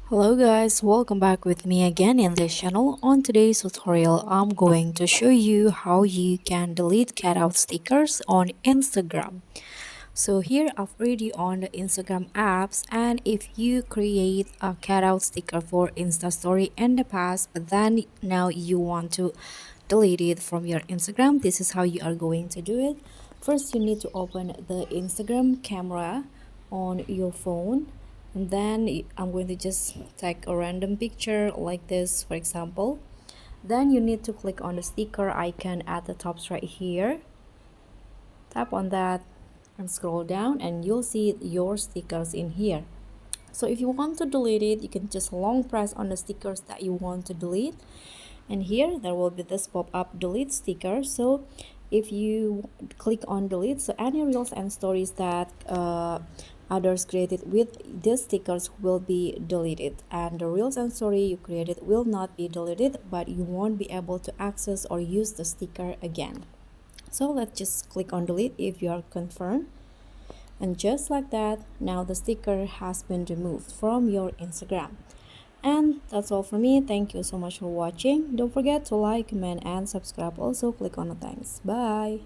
Hello guys, welcome back with me again in this channel. On today's tutorial, I'm going to show you how you can delete cutout stickers on Instagram. So here I've already on the Instagram apps, and if you create a cutout sticker for Insta story in the past, but then now you want to delete it from your Instagram, this is how you are going to do it. First, you need to open the Instagram camera on your phone, and then I'm going to just take a random picture like this, for example. Then you need to click on the sticker icon at the top right here. Tap on that and scroll down, and you'll see your stickers in here. So if you want to delete it, you can just long press on the stickers that you want to delete, and here there will be this pop-up delete sticker. So if you click on delete, so any reels and stories that others created with these stickers will be deleted, and the reels and story you created will not be deleted, but you won't be able to access or use the sticker again. So let's just click on delete if you are confirmed, and just like that, now the sticker has been removed from your Instagram. And that's all for me. Thank you so much for watching. Don't forget to like, comment, and subscribe. Also click on the thanks. Bye.